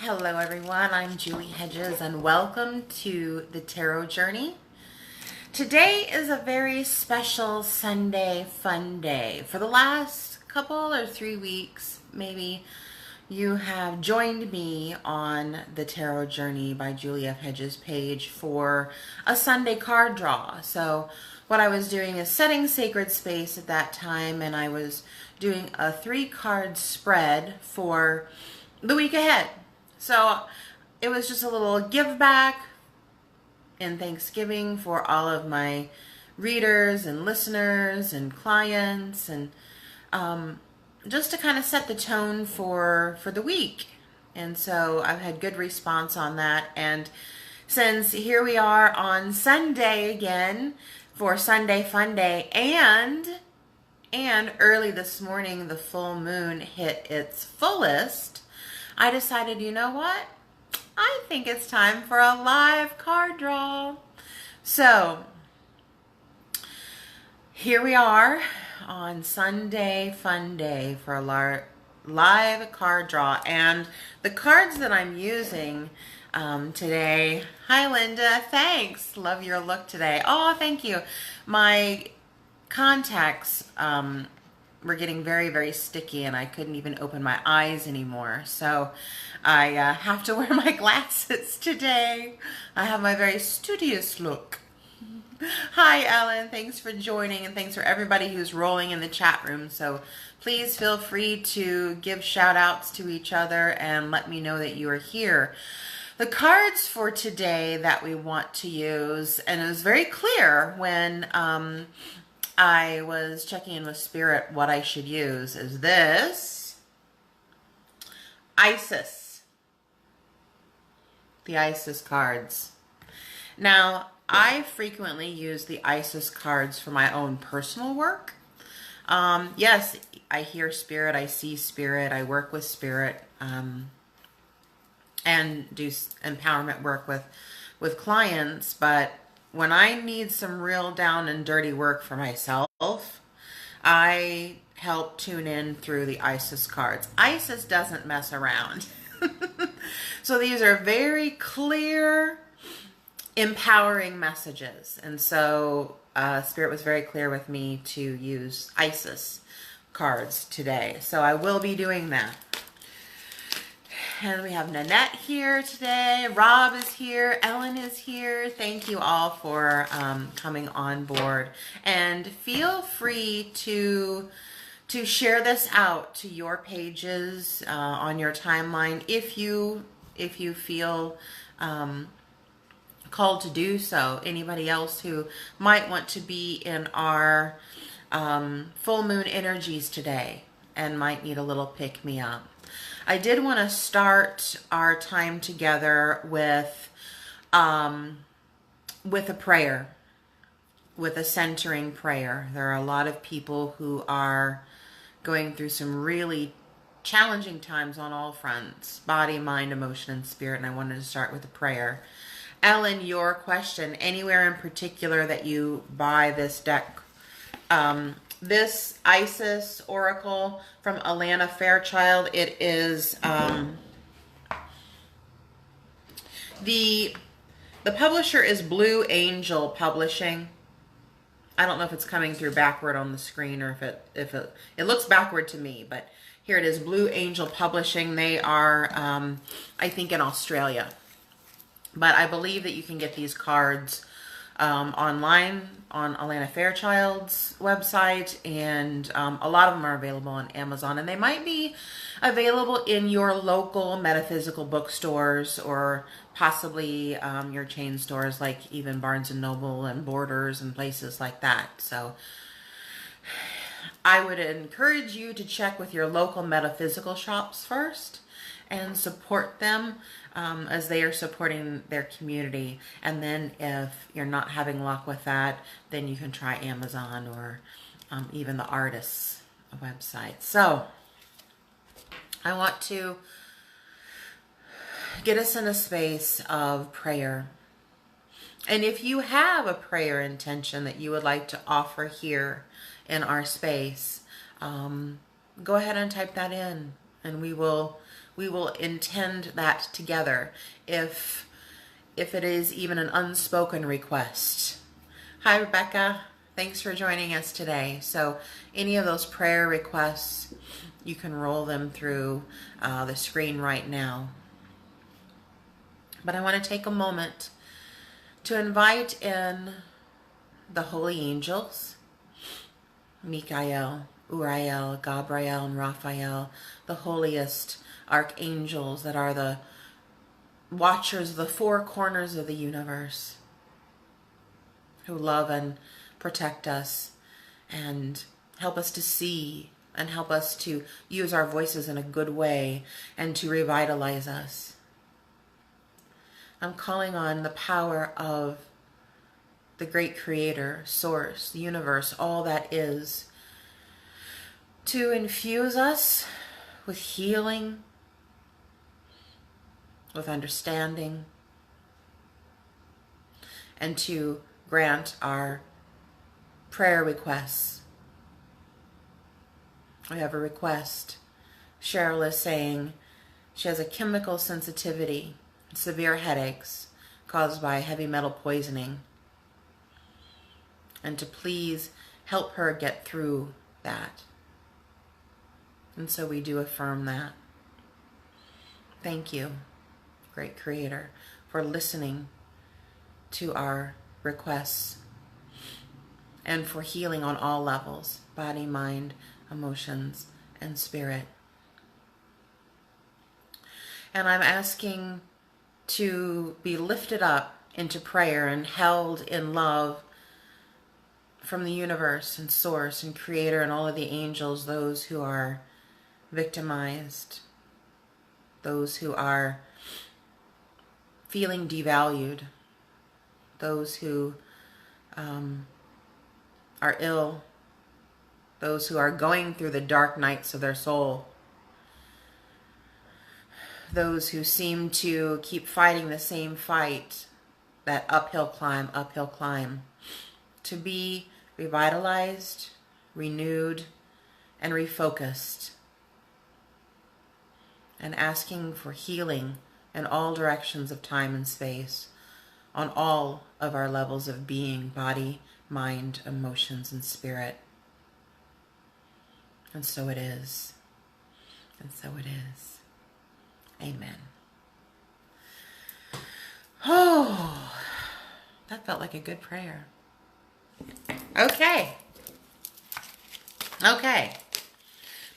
Hello everyone, I'm Julie Hedges and welcome to the Tarot Journey. Today is a very special Sunday fun day. For the last couple or 3 weeks, maybe, you have joined me on the Tarot Journey by Julie F. Hedges page for a Sunday card draw. So what I was doing is setting sacred space at that time, and I was doing a 3-card spread for the week ahead. So it was just a little give back and Thanksgiving for all of my readers and listeners and clients, and just to kind of set the tone for the week. And so I've had good response on that. And since here we are on Sunday again for Sunday Fun Day, and early this morning the full moon hit its fullest, I decided, you know what? I think it's time for a live card draw. So here we are on Sunday Fun Day for a live card draw. And the cards that I'm using today, hi Linda, thanks. Love your look today. Oh, thank you. My contacts were getting very, very sticky and I couldn't even open my eyes anymore. So I have to wear my glasses today. I have my very studious look. Hi Ellen, thanks for joining, and thanks for everybody who's rolling in the chat room. So please feel free to give shout outs to each other and let me know that you are here. The cards for today that we want to use, and it was very clear when I was checking in with Spirit what I should use, is this Isis. The Isis cards. Now, I frequently use the Isis cards for my own personal work. Yes, I hear Spirit, I see Spirit, I work with Spirit, and do empowerment work with clients, but when I need some real down and dirty work for myself, I help tune in through the Isis cards. Isis doesn't mess around. So these are very clear, empowering messages. And so Spirit was very clear with me to use Isis cards today. So I will be doing that. And we have Nanette here today. Rob is here. Ellen is here. Thank you all for coming on board. And feel free to share this out to your pages on your timeline if you feel called to do so. Anybody else who might want to be in our full moon energies today and might need a little pick me up. I did want to start our time together with a prayer, with a centering prayer. There are a lot of people who are going through some really challenging times on all fronts, body, mind, emotion, and spirit, and I wanted to start with a prayer. Ellen, your question, anywhere in particular that you buy this deck? This Isis Oracle from Alana Fairchild, it is the publisher is Blue Angel Publishing. I don't know if it's coming through backward on the screen or if it looks backward to me, but here it is, Blue Angel Publishing. They are I think in Australia, but I believe that you can get these cards online on Alana Fairchild's website, and a lot of them are available on Amazon, and they might be available in your local metaphysical bookstores or possibly your chain stores like even Barnes & Noble and Borders and places like that. So I would encourage you to check with your local metaphysical shops first and support them as they are supporting their community. And then if you're not having luck with that, then you can try Amazon or even the artist's website. So I want to get us in a space of prayer. And if you have a prayer intention that you would like to offer here in our space, go ahead and type that in, and we will we will intend that together if it is even an unspoken request. Hi, Rebecca. Thanks for joining us today. So any of those prayer requests, you can roll them through the screen right now. But I want to take a moment to invite in the holy angels, Michael, Uriel, Gabriel, and Raphael, the holiest archangels that are the watchers of the four corners of the universe, who love and protect us and help us to see and help us to use our voices in a good way and to revitalize us. I'm calling on the power of the great creator, source, the universe, all that is, to infuse us with healing, with understanding, and to grant our prayer requests. We have a request. Cheryl is saying she has a chemical sensitivity, severe headaches caused by heavy metal poisoning, and to please help her get through that. And so we do affirm that. Thank you, great creator, for listening to our requests and for healing on all levels, body, mind, emotions, and spirit. And I'm asking to be lifted up into prayer and held in love from the universe and source and creator and all of the angels, those who are victimized, those who are feeling devalued, those who are ill, those who are going through the dark nights of their soul, those who seem to keep fighting the same fight, that uphill climb, to be revitalized, renewed, and refocused, and asking for healing in all directions of time and space, on all of our levels of being, body, mind, emotions, and spirit. And so it is. And so it is. Amen. Oh, that felt like a good prayer. Okay.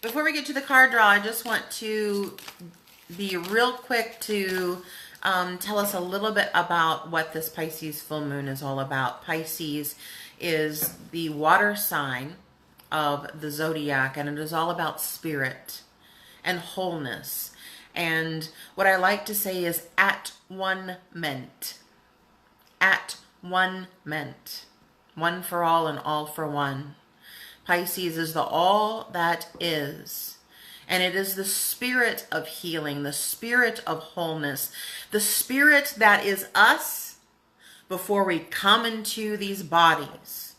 Before we get to the card draw, I just want to be real quick to tell us a little bit about what this Pisces full moon is all about. Pisces is the water sign of the zodiac, and it is all about spirit and wholeness. And what I like to say is at one ment. At one ment. One for all and all for one. Pisces is the all that is. And it is the spirit of healing, the spirit of wholeness, the spirit that is us before we come into these bodies.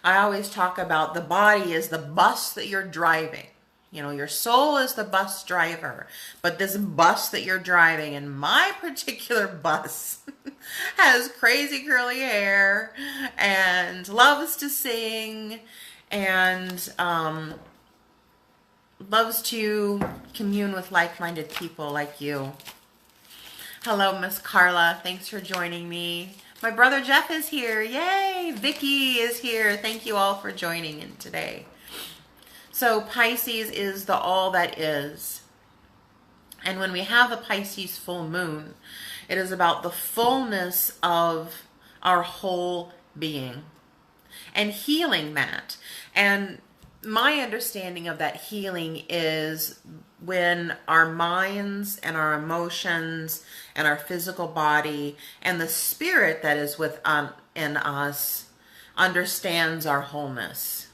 I always talk about the body is the bus that you're driving. You know, your soul is the bus driver, but this bus that you're driving, and my particular bus has crazy curly hair and loves to sing and loves to commune with like-minded people like you. Hello, Miss Carla. Thanks for joining me. My brother Jeff is here. Yay! Vicky is here. Thank you all for joining in today. So Pisces is the all that is. And when we have a Pisces full moon, it is about the fullness of our whole being and healing that. And my understanding of that healing is when our minds and our emotions and our physical body and the spirit that is in us understands our wholeness.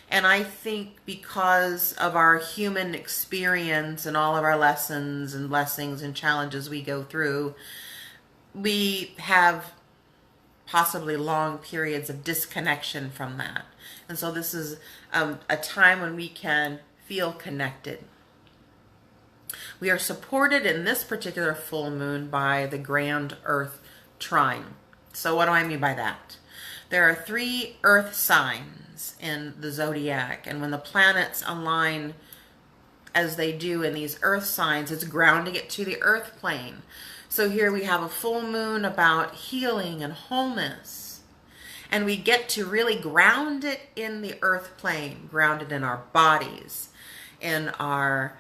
And I think because of our human experience and all of our lessons and blessings and challenges we go through, we have possibly long periods of disconnection from that. And so this is a time when we can feel connected. We are supported in this particular full moon by the grand Earth trine. So what do I mean by that? There are 3 Earth signs in the zodiac, and when the planets align as they do in these Earth signs, it's grounding it to the Earth plane. So here we have a full moon about healing and wholeness. And we get to really ground it in the Earth plane, grounded in our bodies, in our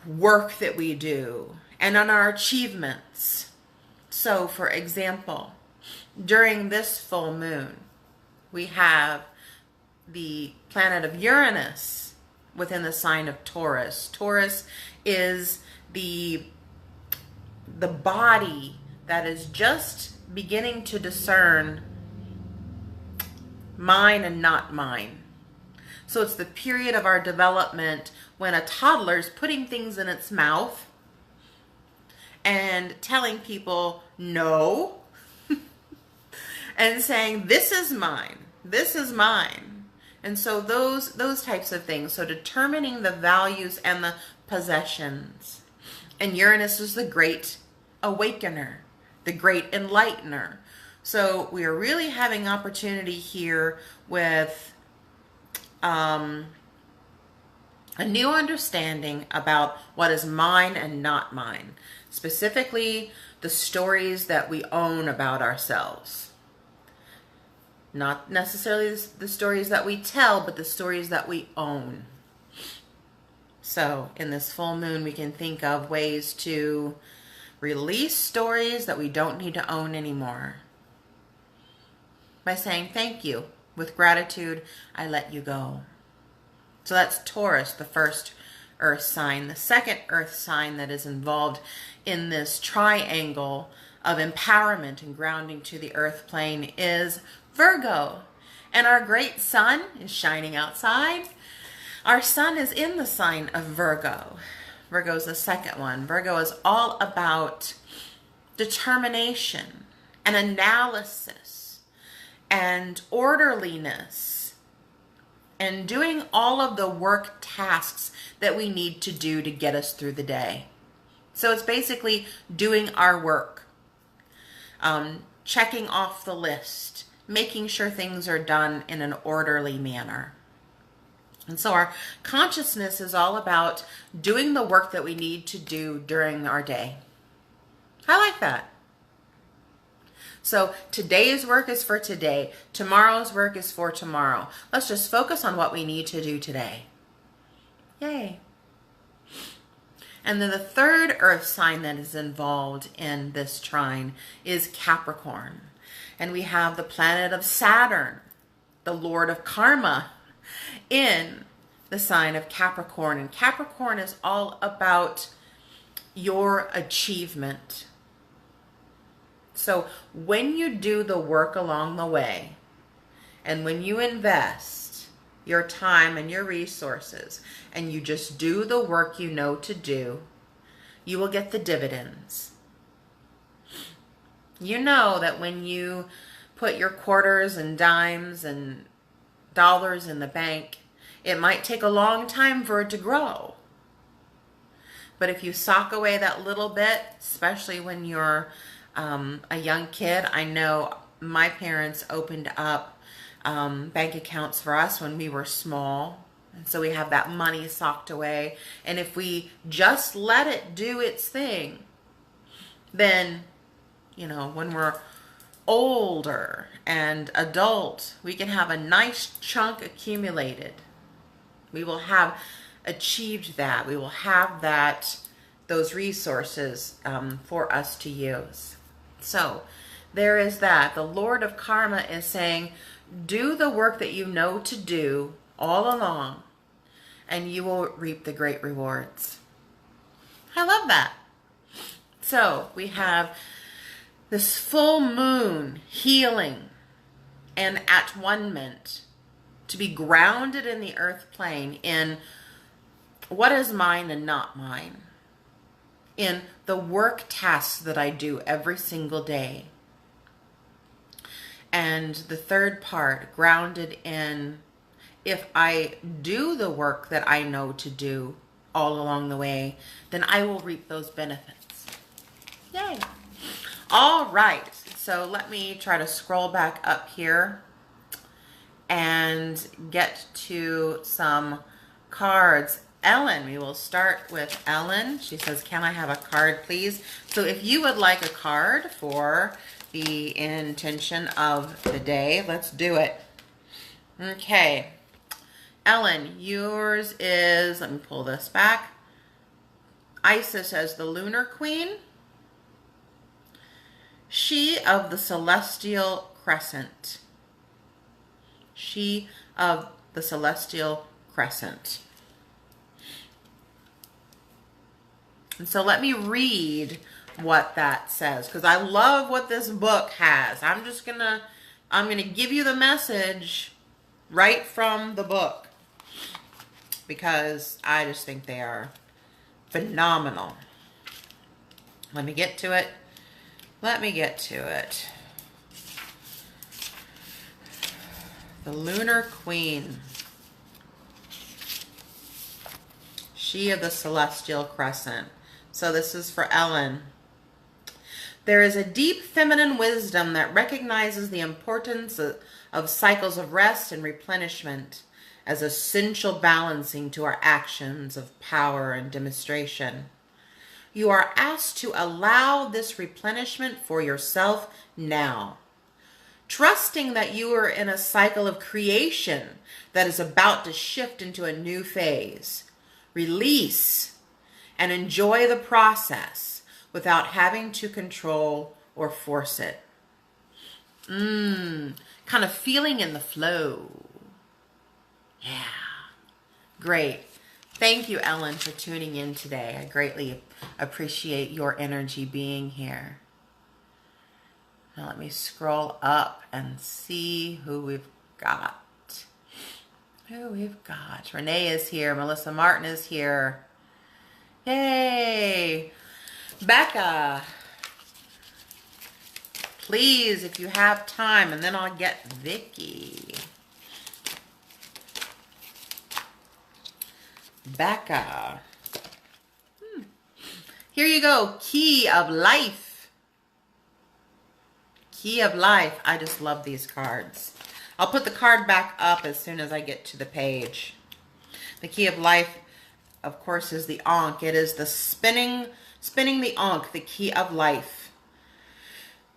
work that we do, and on our achievements. So, for example, during this full moon, we have the planet of Uranus within the sign of Taurus. Taurus is the body that is just beginning to discern mine and not mine. So it's the period of our development when a toddler is putting things in its mouth and telling people no and saying, this is mine, this is mine. And so those types of things. So determining the values and the possessions. And Uranus is the great awakener, the great enlightener. So we are really having opportunity here with a new understanding about what is mine and not mine. Specifically, the stories that we own about ourselves. Not necessarily the stories that we tell, but the stories that we own. So in this full moon, we can think of ways to release stories that we don't need to own anymore. By saying thank you. With gratitude, I let you go. So that's Taurus, the first earth sign. The second earth sign that is involved in this triangle of empowerment and grounding to the earth plane is Virgo. And our great sun is shining outside. Our sun is in the sign of Virgo. Virgo is the second one. Virgo is all about determination and analysis and orderliness and doing all of the work tasks that we need to do to get us through the day. So it's basically doing our work, checking off the list, making sure things are done in an orderly manner. And so our consciousness is all about doing the work that we need to do during our day. I like that. So today's work is for today. Tomorrow's work is for tomorrow. Let's just focus on what we need to do today. Yay. And then the third earth sign that is involved in this trine is Capricorn. And we have the planet of Saturn, the Lord of Karma, in the sign of Capricorn. And Capricorn is all about your achievement. So when you do the work along the way, and when you invest your time and your resources, and you just do the work you know to do, you will get the dividends. You know that when you put your quarters and dimes and dollars in the bank, it might take a long time for it to grow. But if you sock away that little bit, especially when you're a young kid, I know my parents opened up bank accounts for us when we were small. And so we have that money socked away. And if we just let it do its thing, then, you know, when we're older and adult, we can have a nice chunk accumulated. We will have achieved that. We will have those resources for us to use. So there is that. The Lord of Karma is saying, do the work that you know to do all along, and you will reap the great rewards. I love that. So we have this full moon healing and at one-ment to be grounded in the earth plane in what is mine and not mine, in the work tasks that I do every single day. And the third part, grounded in if I do the work that I know to do, all along the way, then I will reap those benefits. Yay. All right. So let me try to scroll back up here and get to some cards. Ellen, we will start with Ellen. She says, can I have a card, please? So if you would like a card for the intention of the day, let's do it. Okay. Ellen, yours is, let me pull this back. Isis as the Lunar Queen. She of the Celestial Crescent. She of the Celestial Crescent. And so let me read what that says, because I love what this book has. I'm gonna give you the message right from the book, because I just think they are phenomenal. Let me get to it. Let me get to it. The Lunar Queen. She of the Celestial Crescent. So this is for Ellen. There is a deep feminine wisdom that recognizes the importance of cycles of rest and replenishment as essential balancing to our actions of power and demonstration. You are asked to allow this replenishment for yourself now, trusting that you are in a cycle of creation that is about to shift into a new phase. Release and enjoy the process without having to control or force it. Kind of feeling in the flow. Yeah. Great. Thank you, Ellen, for tuning in today. I greatly appreciate your energy being here. Now let me scroll up and see who we've got. Who we've got. Renee is here. Melissa Martin is here. Yay. Becca. Please, if you have time, and then I'll get Vicky. Becca. Here you go. Key of Life. Key of Life. I just love these cards. I'll put the card back up as soon as I get to the page. The Key of Life, of course, is the Ankh. It is the spinning the Ankh, the Key of Life.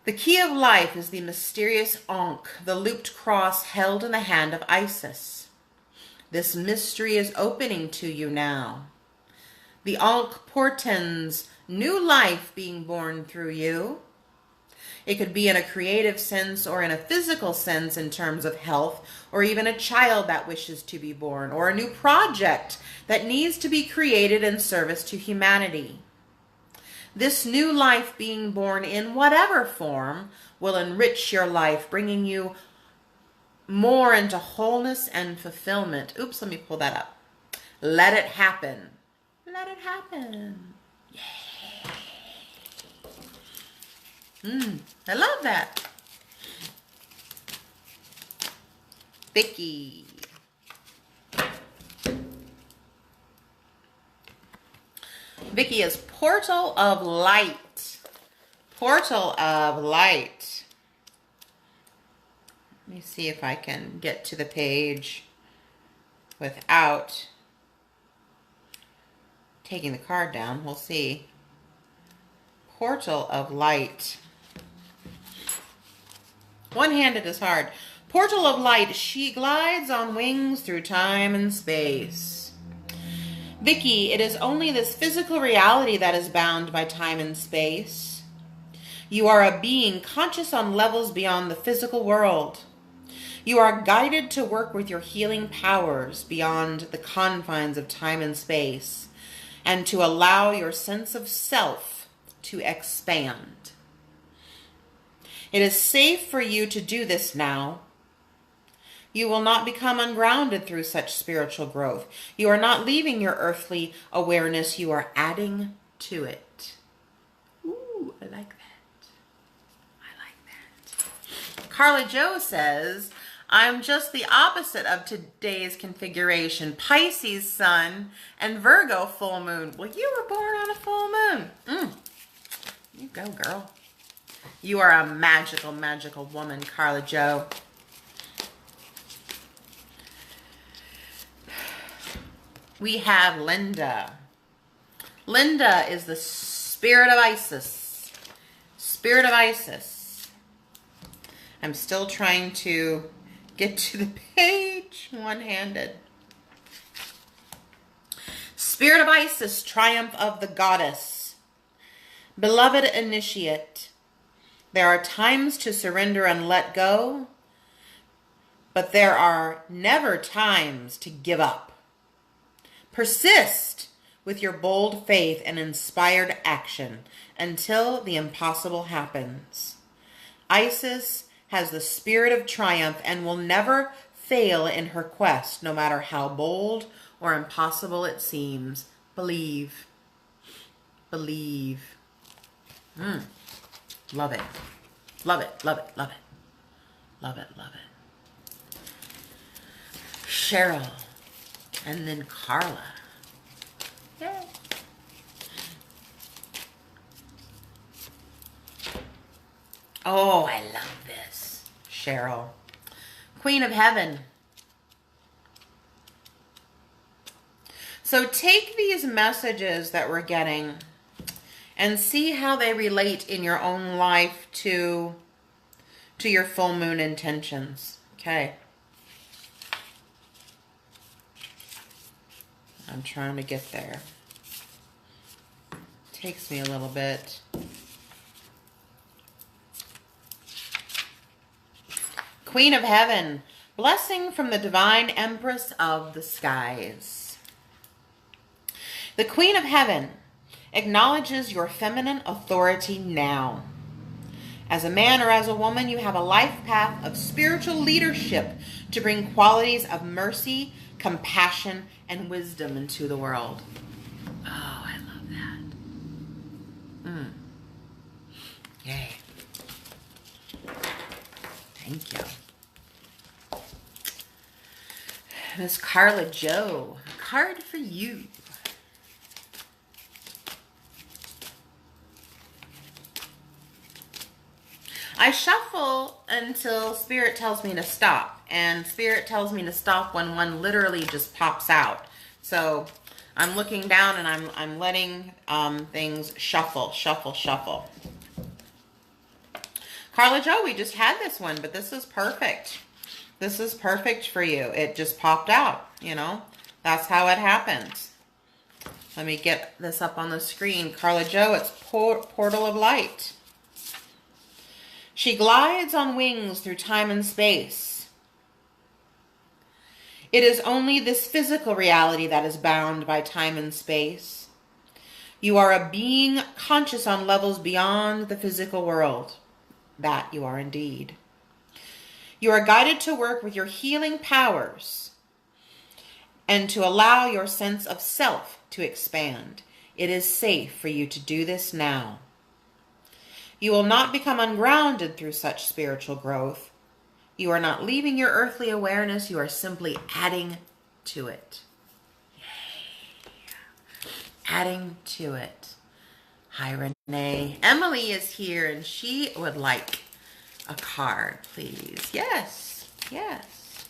The Key of Life is the mysterious Ankh, the looped cross held in the hand of Isis. This mystery is opening to you now. The Ankh portends new life being born through you. It could be in a creative sense or in a physical sense in terms of health, or even a child that wishes to be born, or a new project that needs to be created in service to humanity. This new life being born in whatever form will enrich your life, bringing you more into wholeness and fulfillment. Oops, let me pull that up. Let it happen. Let it happen. Yay. I love that. Vicky. Vicky is Portal of Light. Portal of Light. Let me see if I can get to the page without taking the card down. We'll see. Portal of Light. One-handed is hard. Portal of Light. She glides on wings through time and space. Vicky, it is only this physical reality that is bound by time and space. You are a being conscious on levels beyond the physical world. You are guided to work with your healing powers beyond the confines of time and space, and to allow your sense of self to expand. It is safe for you to do this now. You will not become ungrounded through such spiritual growth. You are not leaving your earthly awareness. You are adding to it. Ooh, I like that. I like that. Carla Jo says, I'm just the opposite of today's configuration. Pisces sun and Virgo full moon. Well, you were born on a full moon. You go, girl. You are a magical, magical woman, Carla Jo. We have Linda. Linda is the spirit of Isis. Spirit of Isis. I'm still trying to get to the page one-handed. Spirit of Isis, triumph of the goddess. Beloved initiate, there are times to surrender and let go, but there are never times to give up. Persist with your bold faith and inspired action until the impossible happens. Isis has the spirit of triumph and will never fail in her quest, no matter how bold or impossible it seems. Believe. Believe. Love it. Love it, love it, love it. Love it, love it. Cheryl. And then Carla. Yay. Oh, I love this. Cheryl. Queen of Heaven. So take these messages that we're getting and see how they relate in your own life to your full moon intentions. Okay. I'm trying to get there. Takes me a little bit. Queen of Heaven, blessing from the divine Empress of the skies. The Queen of Heaven acknowledges your feminine authority now. As a man or as a woman, you have a life path of spiritual leadership to bring qualities of mercy, compassion, and wisdom into the world. Oh, I love that. Yay. Thank you. Miss Carla Jo, a card for you. I shuffle until Spirit tells me to stop. And Spirit tells me to stop when one literally just pops out. So I'm looking down and I'm letting things shuffle, shuffle, shuffle. Carla Jo, we just had this one, but this is perfect. This is perfect for you. It just popped out, you know. That's how it happens. Let me get this up on the screen. Carla Jo, it's Portal of Light. She glides on wings through time and space. It is only this physical reality that is bound by time and space. You are a being conscious on levels beyond the physical world. That you are indeed. You are guided to work with your healing powers and to allow your sense of self to expand. It is safe for you to do this now. You will not become ungrounded through such spiritual growth. You are not leaving your earthly awareness. You are simply adding to it. Yay. Adding to it. Hi, Renee. Emily is here and she would like a card, please. Yes. Yes.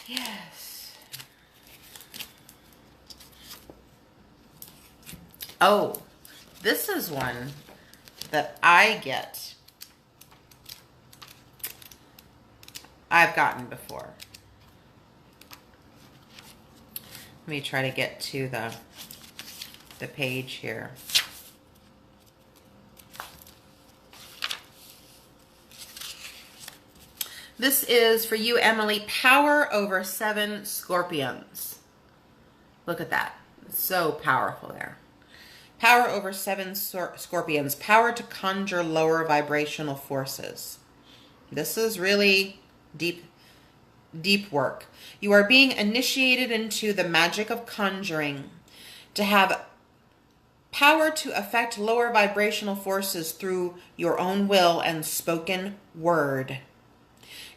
Yes. Oh, this is one that I get. I've gotten before. Let me try to get to the page here. This is for you, Emily. Power over 7 scorpions. Look at that. It's so powerful there. Power over 7 scorpions. Power to conjure lower vibrational forces. This is really deep work. You are being initiated into the magic of conjuring. To have power to affect lower vibrational forces through your own will and spoken word.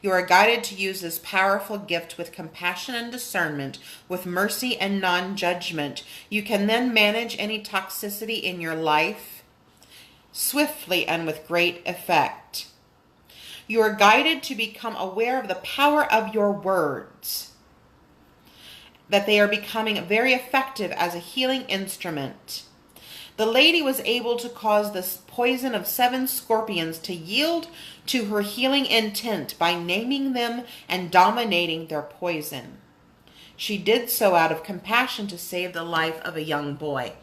You are guided to use this powerful gift with compassion and discernment, with mercy and non-judgment. You can then manage any toxicity in your life swiftly and with great effect. You are guided to become aware of the power of your words, that they are becoming very effective as a healing instrument. The lady was able to cause the poison of 7 scorpions to yield to her healing intent by naming them and dominating their poison. She did so out of compassion to save the life of a young boy.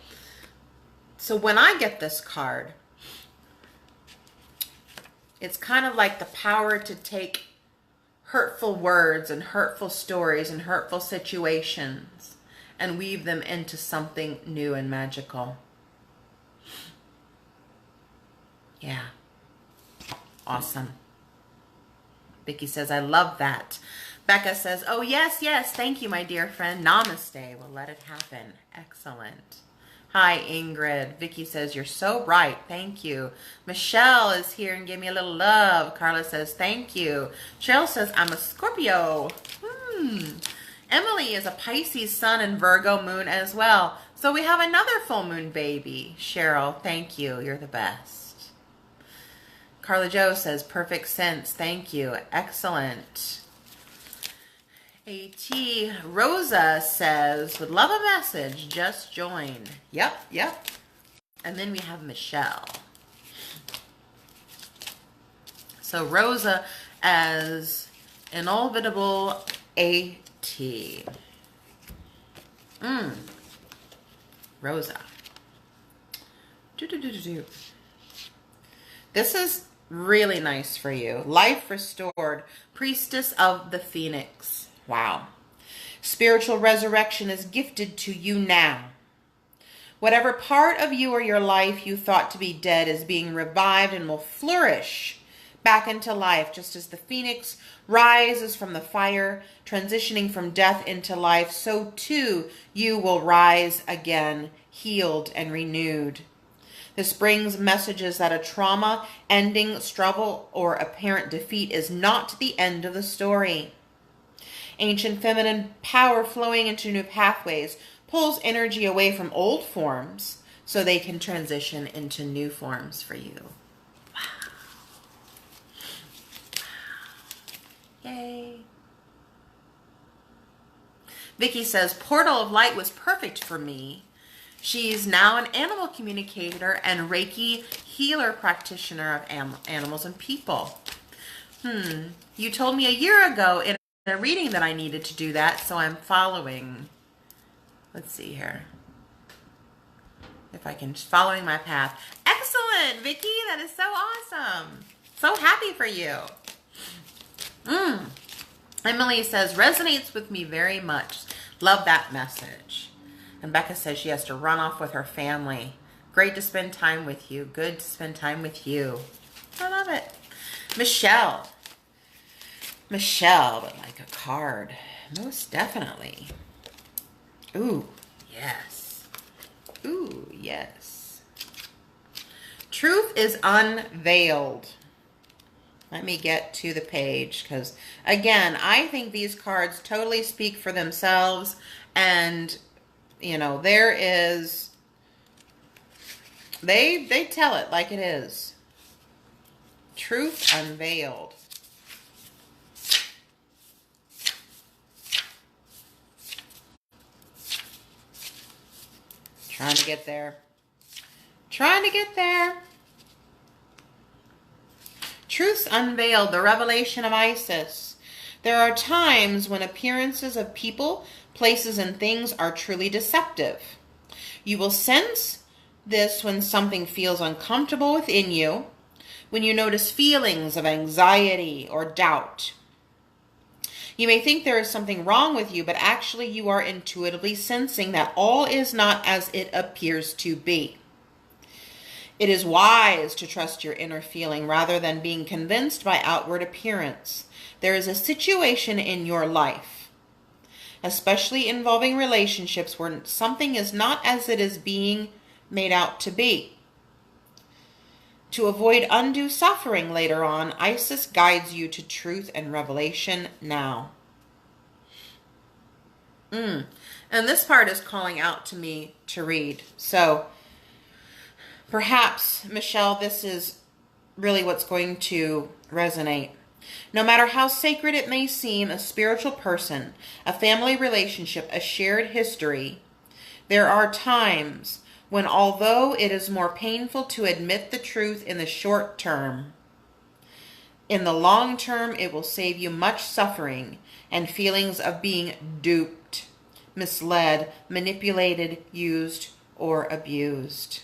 So when I get this card, it's kind of like the power to take hurtful words and hurtful stories and hurtful situations and weave them into something new and magical. Yeah. Awesome. Vicky says, I love that. Becca says, oh, yes, yes. Thank you, my dear friend. Namaste. We'll let it happen. Excellent. Hi, Ingrid. Vicky says, you're so right. Thank you. Michelle is here and give me a little love. Carla says, thank you. Cheryl says, I'm a Scorpio. Emily is a Pisces sun and Virgo moon as well. So we have another full moon baby. Cheryl, thank you. You're the best. Carla Jo says, perfect sense. Thank you. Excellent. A.T. Rosa says, would love a message. Just join. Yep, yep. And then we have Michelle. So Rosa as inevitable A.T. Rosa. This is really nice for you. Life restored. Priestess of the Phoenix. Wow. Spiritual resurrection is gifted to you now. Whatever part of you or your life you thought to be dead is being revived and will flourish back into life, just as the phoenix rises from the fire, transitioning from death into life, so too you will rise again, healed and renewed. This brings messages that a trauma, ending, struggle, or apparent defeat is not the end of the story. Ancient feminine power flowing into new pathways pulls energy away from old forms so they can transition into new forms for you. Wow. Yay. Vicky says, Portal of Light was perfect for me. She's now an animal communicator and Reiki healer practitioner of animals and people. You told me a year ago in a reading that I needed to do that, so I'm following. Let's see here. If I can, following my path. Excellent, Vicky. That is so awesome. So happy for you. Emily says, resonates with me very much. Love that message. And Becca says she has to run off with her family. Great to spend time with you. Good to spend time with you. I love it. Michelle. Michelle would like a card. Most definitely. Ooh, yes. Ooh, yes. Truth is unveiled. Let me get to the page because, again, I think these cards totally speak for themselves. And, you know, there is... They tell it like it is. Truth unveiled. Trying to get there. Trying to get there. Truths unveiled, the revelation of Isis. There are times when appearances of people, places, and things are truly deceptive. You will sense this when something feels uncomfortable within you, when you notice feelings of anxiety or doubt. You may think there is something wrong with you, but actually you are intuitively sensing that all is not as it appears to be. It is wise to trust your inner feeling rather than being convinced by outward appearance. There is a situation in your life, especially involving relationships, where something is not as it is being made out to be. To avoid undue suffering later on, Isis guides you to truth and revelation now. And this part is calling out to me to read. So perhaps, Michelle, this is really what's going to resonate. No matter how sacred it may seem, a spiritual person, a family relationship, a shared history, there are times when, although it is more painful to admit the truth in the short term, in the long term it will save you much suffering and feelings of being duped, misled, manipulated, used, or abused.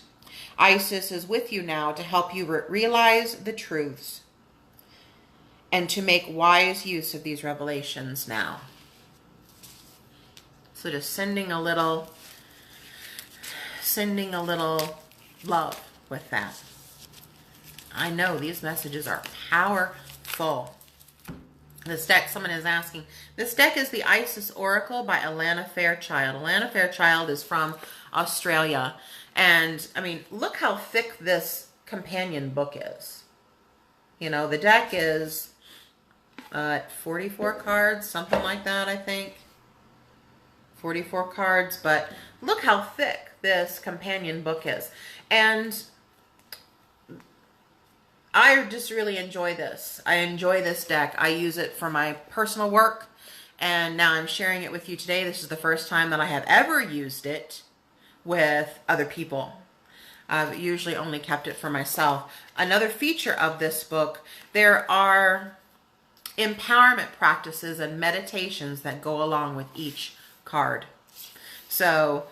Isis is with you now to help you realize the truths and to make wise use of these revelations now. So just sending a little love with that. I know these messages are powerful. This deck, someone is asking, this deck is the Isis Oracle by Alana Fairchild. Alana Fairchild is from Australia. And, I mean, look how thick this companion book is. You know, the deck is 44 cards, something like that, I think. 44 cards, but look how thick this companion book is. And I just really enjoy this. I enjoy this deck. I use it for my personal work, and now I'm sharing it with you today. This is the first time that I have ever used it with other people. I've usually only kept it for myself. Another feature of this book, there are empowerment practices and meditations that go along with each card. So,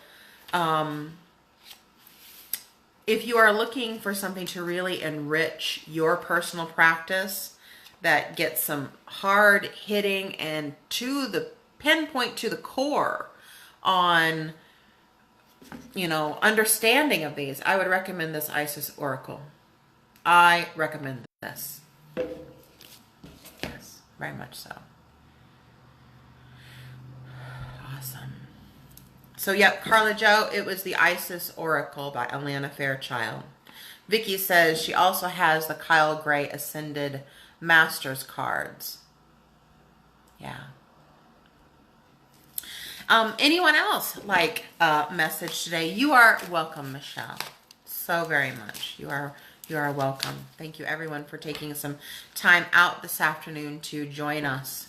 if you are looking for something to really enrich your personal practice that gets some hard hitting and to the pinpoint, to the core on, you know, understanding of these, I would recommend this Isis Oracle. I recommend this. Yes, very much so. Awesome. So, yep, Carla Joe, it was the Isis Oracle by Alana Fairchild. Vicky says she also has the Kyle Gray Ascended Masters cards. Yeah. Anyone else like a message today? You are welcome, Michelle. So very much. You are welcome. Thank you, everyone, for taking some time out this afternoon to join us.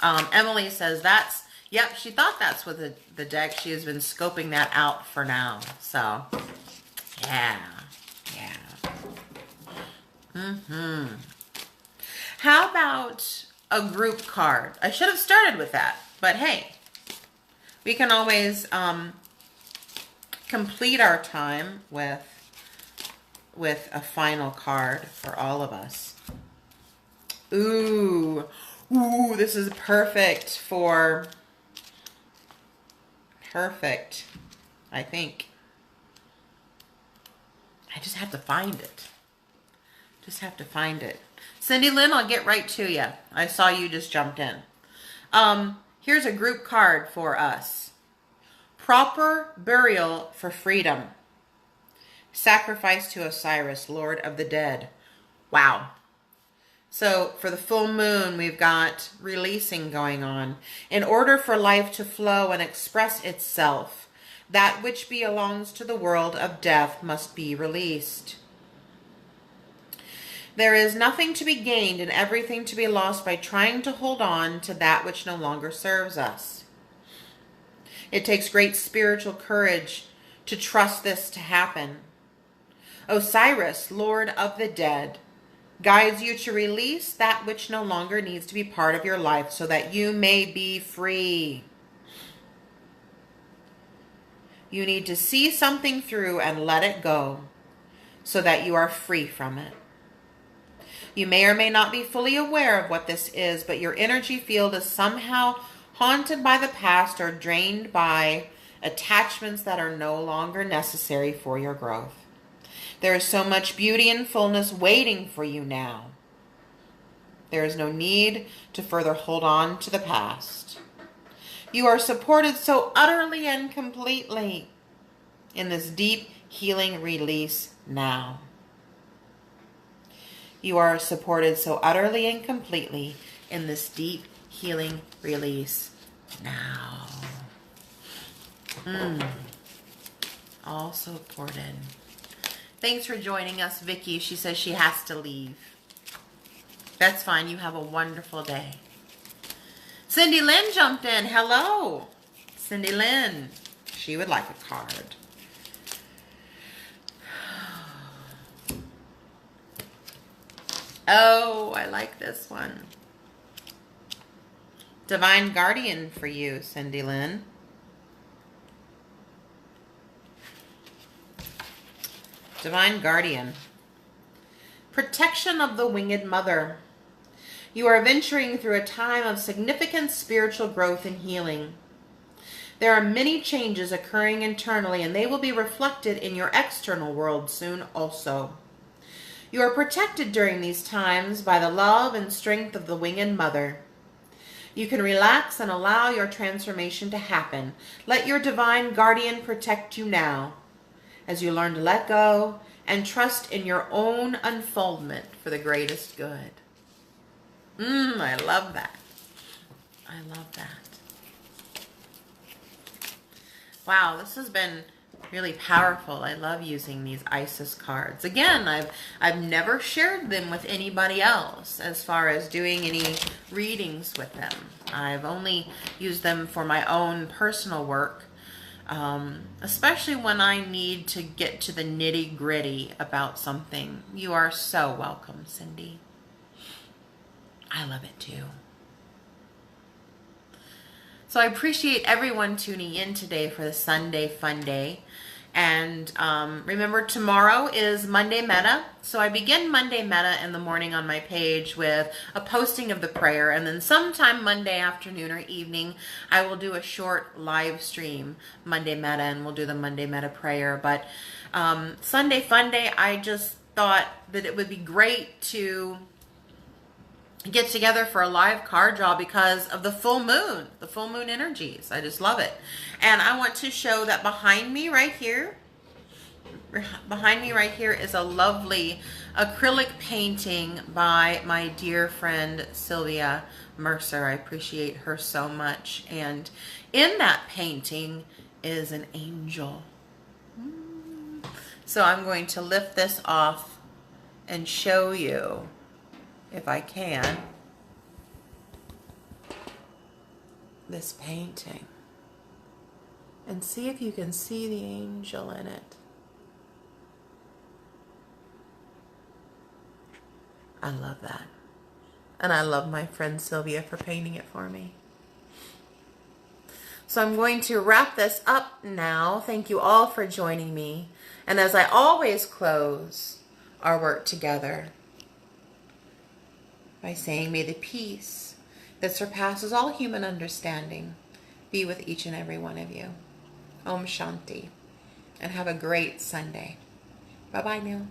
Emily says that's, yep, she thought that's what the deck. She has been scoping that out for now. So, yeah. How about a group card? I should have started with that, but hey, we can always complete our time with a final card for all of us. Ooh, this is perfect, I think. I just have to find it. Cindy Lynn, I'll get right to you. I saw you just jumped in. Here's a group card for us. Proper burial for freedom. Sacrifice to Osiris, Lord of the Dead. Wow. So for the full moon, we've got releasing going on. In order for life to flow and express itself, that which belongs to the world of death must be released. There is nothing to be gained and everything to be lost by trying to hold on to that which no longer serves us. It takes great spiritual courage to trust this to happen. Osiris, Lord of the Dead, guides you to release that which no longer needs to be part of your life so that you may be free. You need to see something through and let it go so that you are free from it. You may or may not be fully aware of what this is, but your energy field is somehow haunted by the past or drained by attachments that are no longer necessary for your growth. There is so much beauty and fullness waiting for you now. There is no need to further hold on to the past. You are supported so utterly and completely in this deep healing release now. You are supported so utterly and completely in this deep healing release now. All supported. Thanks for joining us, Vicky. She says she has to leave. That's fine. You have a wonderful day. Cindy Lynn jumped in. Hello. Cindy Lynn. She would like a card. Oh, I like this one. Divine Guardian for you, Cindy Lynn. Divine Guardian. Protection of the Winged Mother. You are venturing through a time of significant spiritual growth and healing. There are many changes occurring internally, and they will be reflected in your external world soon also. You are protected during these times by the love and strength of the Winged Mother. You can relax and allow your transformation to happen. Let your Divine Guardian protect you now as you learn to let go and trust in your own unfoldment for the greatest good. I love that. I love that. Wow, this has been really powerful. I love using these Isis cards. Again, I've never shared them with anybody else as far as doing any readings with them. I've only used them for my own personal work, especially when I need to get to the nitty-gritty about something. You are so welcome, Cindy. I love it too. So I appreciate everyone tuning in today for the Sunday Funday. And remember, tomorrow is Monday Metta. So I begin Monday Metta in the morning on my page with a posting of the prayer. And then sometime Monday afternoon or evening, I will do a short live stream, Monday Metta, and we'll do the Monday Metta prayer. But Sunday Funday, I just thought that it would be great to get together for a live card draw because of the full moon energies. I just love it. And I want to show that behind me right here is a lovely acrylic painting by my dear friend Sylvia Mercer. I appreciate her so much. And in that painting is an angel. So I'm going to lift this off and show you, if I can, this painting. And see if you can see the angel in it. I love that. And I love my friend Sylvia for painting it for me. So I'm going to wrap this up now. Thank you all for joining me. And as I always close our work together by saying, may the peace that surpasses all human understanding be with each and every one of you. Om Shanti. And have a great Sunday. Bye-bye now.